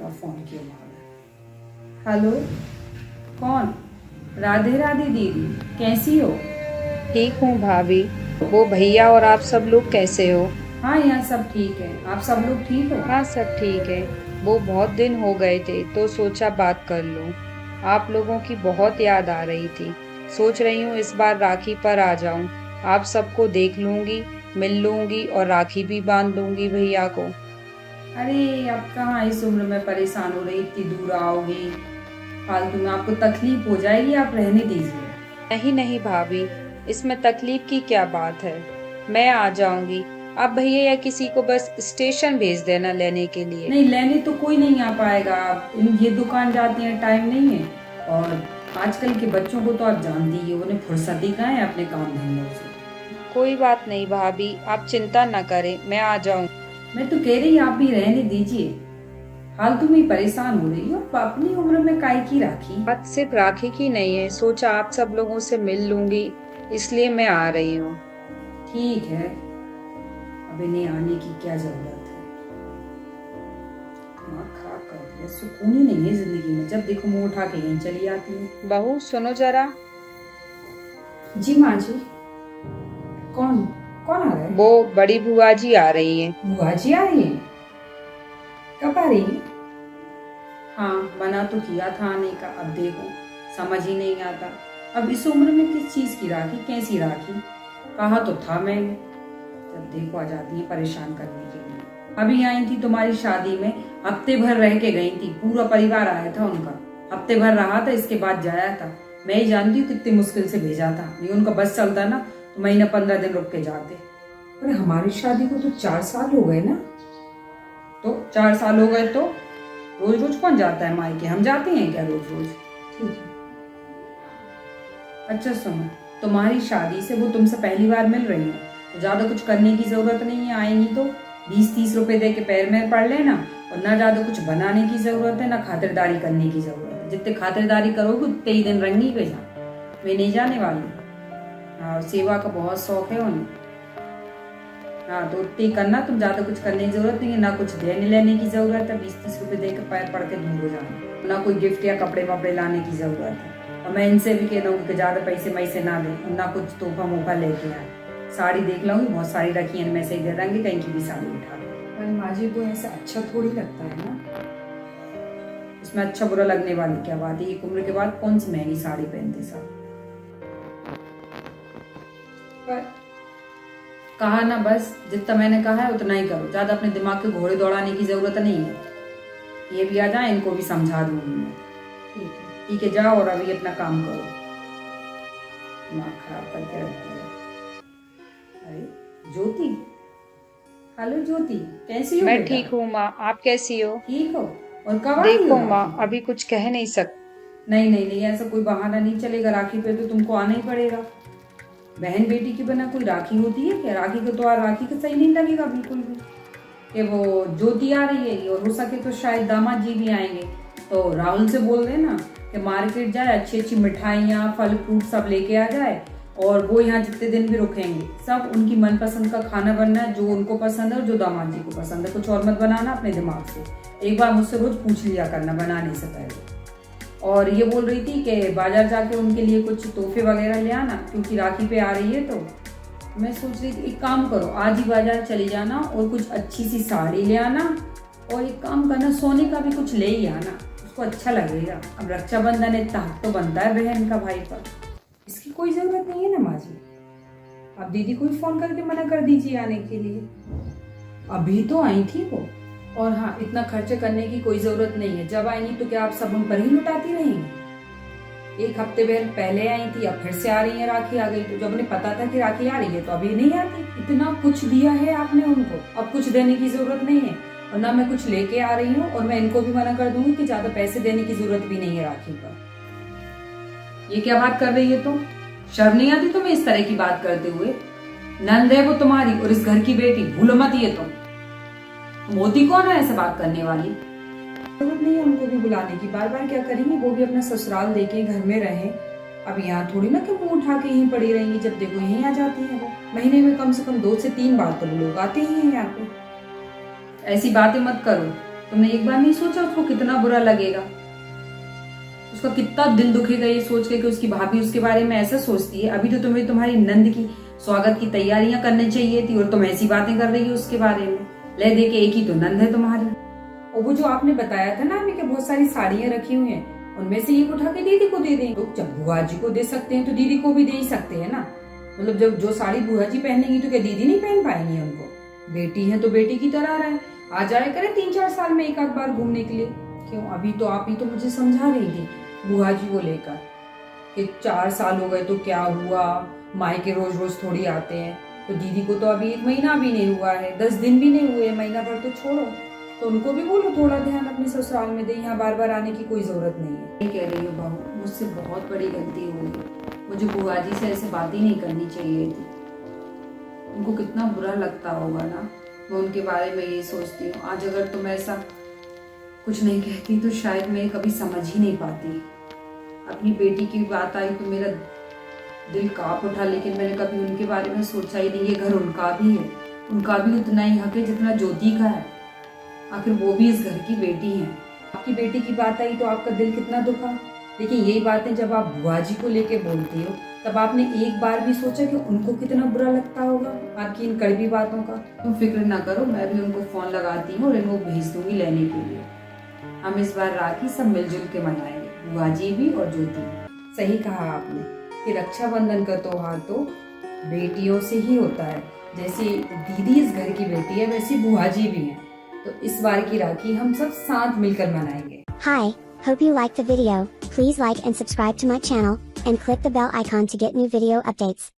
का फोन किया मारा। हेलो, कौन? राधे राधे दीदी, कैसी हो? ठीक हूँ भाभी। वो भैया और आप सब लोग कैसे हो? हाँ, यहाँ सब ठीक है। आप सब लोग ठीक हो? हाँ, सब ठीक है। वो बहुत दिन हो गए थे तो सोचा बात कर लूं। आप लोगों की बहुत याद आ रही थी। सोच रही हूँ इस बार राखी पर आ जाऊं। आप सबको देख लूंगी, मिल लूंगी और राखी भी बांध लूंगी भैया को। अरे अब कहाँ इस उम्र में परेशान हो रही, इतनी दूर आओगी, फालतू में आपको तकलीफ हो जाएगी, आप रहने दीजिए। नहीं नहीं भाभी, इसमें तकलीफ की क्या बात है। मैं आ जाऊंगी। आप भैया या किसी को बस स्टेशन भेज देना लेने के लिए। नहीं, लेने तो कोई नहीं आ पाएगा। आप ये दुकान जाती हैं, टाइम नहीं है। और आजकल के बच्चों को तो आप जानती ही हो, उन्हें फुर्सत ही कहाँ है अपने काम धंधों से। कोई बात नहीं भाभी, आप चिंता न करें, मैं आ जाऊंगी। मैं तो कह रही आप भी रहने दीजिए, फालतू में ही परेशान हो रही हो। अपनी उम्र में काय की राखी। बात सिर्फ राखी की नहीं है, सोचा आप सब लोगों से मिल लूंगी, इसलिए मैं आ रही हूँ। ठीक है, अब इन्हें आने की क्या जरूरत है। दिमाग खराब कर दिया, सुकून ही नहीं है जिंदगी में। जब देखो मुंह उठा के यहीं चली आती है। बहू सुनो जरा। जी माँ जी। कौन? कौन आ रहा है? वो बड़ी बुआ जी आ रही हैं। बुआ जी आ रही है? कब आ रही है? हाँ, मना तो किया था आने का, अब देखो समझ ही नहीं आता। अब इस उम्र में किस चीज की राखी, कैसी राखी? कहा तो था मैंने। जब देखो आ जाती है परेशान करने के लिए। अभी आई थी तुम्हारी शादी में, हफ्ते भर रह के गई थी, पूरा परिवार आया था उनका। हफ्ते भर रहा था, इसके बाद जाया था। मैं ही जानती हूँ कितनी मुश्किल से भेजा था। नहीं उनका बस चलता ना तो महीना 15 दिन रुक के जाते। पर हमारी शादी को तो 4 साल हो गए ना। तो 4 साल हो गए तो रोज रोज कौन जाता है मायके? हम जाते हैं क्या रोज रोज? ठीक है। अच्छा सुनो, तुम्हारी शादी से वो तुमसे पहली बार मिल रही है तो ज्यादा कुछ करने की जरूरत नहीं है। आएंगी तो 20-30 रुपए दे के पैर में पड़ लेना, और ना ज्यादा कुछ बनाने की जरूरत है, ना खातिरदारी करने की जरूरत है। जितने खातिरदारी करोगे उतने ही दिन रंगी पे जा। मैं नहीं जाने वाली। हाँ, सेवा का बहुत शौक है उन्हें। हाँ, तो उतनी करना, तुम ज्यादा कुछ करने की जरूरत नहीं है, ना कुछ देने लेने की जरूरत है। 20-30 रुपए दे के पैर पड़ के दूर हो जाना, ना कोई गिफ्ट या कपड़े वपड़े लाने की जरूरत है। और मैं इनसे भी कह दूंगी कि ज्यादा पैसे मई से ना दे, ना कुछ तोहफा मोफा लेके आए। साड़ी देख लूंगी, बहुत साड़ी रखी है, इनमें से ही दे देंगे, कहीं की भी साड़ी उठा लो। पर माँ जी को ऐसा अच्छा थोड़ी लगता है ना। इसमें अच्छा बुरा लगने वाली क्या बात है? एक उम्र के बाद कौन सी महंगी साड़ी पहनते सब। पर कहा ना, बस जितना मैंने कहा है उतना ही करो, ज्यादा अपने दिमाग के घोड़े दौड़ाने की जरूरत नहीं है। ये भी आ जाए, इनको भी समझा दूंगी मैं। ठीक है, जाओ और अभी अपना काम करो। दिमाग खराब करके रखती है। अरे ज्योति, हेलो ज्योति, कैसी हो मैं बेटा? ठीक हूँ माँ, आप कैसी हो? ठीक हो? और कब आ रही हो देखो माँ, राखी पे? अभी कुछ कह नहीं सकती। नहीं नहीं नहीं, ऐसा कोई बहाना नहीं चलेगा। राखी पे तो तुमको आना ही पड़ेगा। बहन बेटी के बिना कोई राखी होती है क्या? राखी को तो राखी का सही नहीं लगेगा बिल्कुल भी कि वो ज्योति आ रही है। और हो सके तो शायद दामाद जी भी आएंगे, तो राहुल से बोल देना कि मार्केट जाए, अच्छी अच्छी मिठाइयाँ फल फ्रूट सब लेके आ जाए। और वो यहाँ जितने दिन भी रुकेंगे सब उनकी मनपसंद का खाना बनना है, जो उनको पसंद है और जो दामाद जी को पसंद है। कुछ और मत बनाना अपने दिमाग से। एक बार मुझसे रोज पूछ लिया करना बनाने से पहले। और ये बोल रही थी कि बाजार जाके उनके लिए कुछ तोहफे वगैरह ले आना, क्योंकि राखी पे आ रही है। तो मैं सोच रही थी एक काम करो, आज ही बाजार चले जाना और कुछ अच्छी सी साड़ी ले आना। और एक काम करना, सोने का भी कुछ ले ही आना, उसको अच्छा लगेगा। अब रक्षाबंधन है, इतना हक तो बनता है बहन का भाई पर। इसकी कोई जरूरत नहीं है ना माँ जी। अब दीदी को ही फोन करके मना कर दीजिए आने के लिए। अभी तो आई थी वो। और हाँ, इतना खर्चे करने की कोई जरूरत नहीं है। जब आएंगी तो क्या आप सब उन पर ही लुटाती रहेंगी? एक हफ्ते पहले आई थी, अब फिर से आ रही है। राखी आ गई तो जब उन्हें पता था कि राखी आ रही है तो अभी नहीं आती। इतना कुछ दिया है आपने उनको, अब कुछ देने की जरूरत नहीं है। और ना मैं कुछ लेके आ रही हूँ, और मैं इनको भी मना कर दूंगी कि ज्यादा पैसे देने की जरूरत भी नहीं है राखी पर। ये क्या बात कर रही है तुम? शर्म नहीं आती तुम्हें इस तरह की बात करते हुए? नंद है वो तुम्हारी और इस घर की बेटी, भूलो मत ये तुम। मोती कौन है ऐसे बात करने वाली? जरूरत नहीं है उनको भी बुलाने की। बार बार क्या करेंगी? वो भी अपना ससुराल देके घर में रहे। अब यहाँ थोड़ी ना कि मुंह उठा के यहीं पड़ी रहेंगी, जब देखो यहीं आ जाती है वो। महीने में कम से कम 2 से 3 बार तो लोग आते ही हैं यहाँ पे। ऐसी बातें मत करो। तुमने एक बार नहीं सोचा उसको कितना बुरा लगेगा, उसका कितना दिल दुखेगा ये सोच के कि उसकी भाभी उसके बारे में ऐसा सोचती है। अभी तो तुम्हें तुम्हारी नंद की स्वागत की तैयारियां करनी चाहिए थी और तुम ऐसी बातें कर रही हो उसके बारे में। ले दे के एक ही तो नंद है तुम्हारी। और वो जो आपने बताया था ना हमें कि बहुत सारी साड़ियां रखी हुई हैं, उनमें से एक उठा के दीदी को दे दें। तो जब बुआ जी को दे सकते हैं तो दीदी को भी दे ही सकते हैं ना। मतलब जब जो साड़ी बुआ जी पहनेंगी तो क्या दीदी नहीं पहन पाएंगी उनको? बेटी है तो बेटी की तरह रहे, आ जाए करे 3-4 साल में एक आध बार घूमने के लिए। क्यों अभी तो आप ही तो मुझे समझा रही थी बुआ जी को लेकर कि 4 साल हो गए तो क्या हुआ, मायके रोज रोज थोड़ी आते हैं। तो दीदी को तो अभी 1 महीना भी नहीं हुआ है, 10 दिन भी नहीं हुए, महीना भर तो छोड़ो। तो उनको भी बोलो थोड़ा ध्यान अपने ससुराल में दे, यहाँ बार बार आने की कोई जरूरत नहीं है। ये कह रही हो बहू, मुझसे बहुत बड़ी गलती हो गई, मुझे बुआ जी से ऐसे बात ही नहीं करनी चाहिए थी। उनको कितना बुरा लगता होगा ना, मैं उनके बारे में ये सोचती हूँ। आज अगर तुम ऐसा कुछ नहीं कहती तो शायद मैं कभी समझ ही नहीं पाती। अपनी बेटी की बात आई तो मेरा दिल कांप उठा, लेकिन मैंने कभी उनके बारे में सोचा ही नहीं। ये घर उनका भी है, उनका भी उतना ही हक है जितना ज्योति का है। आखिर वो भी इस घर की बेटी है। आपकी बेटी की बात आई तो आपका दिल कितना दुखा, लेकिन यही बातें जब आप बुआ जी को लेके बोलती हो तब आपने एक बार भी सोचा कि उनको कितना बुरा लगता होगा आपकी इन कड़वी बातों का? तुम फिक्र ना करो, मैं भी उनको फोन लगाती हूँ और इनको भेज दूंगी लेने के लिए। हम इस बार राखी सब मिलजुल के मनाएंगे, बुआ जी भी और ज्योति भी। सही कहा आपने कि रक्षाबंधन का त्योहार तो बेटियों से ही होता है। जैसे दीदी इस घर की बेटी है वैसी बुआ जी भी हैं। तो इस बार की राखी हम सब साथ मिलकर मनाएंगे। Hi, hope you liked the video. Please like and subscribe to my channel and click the bell icon to get new video updates.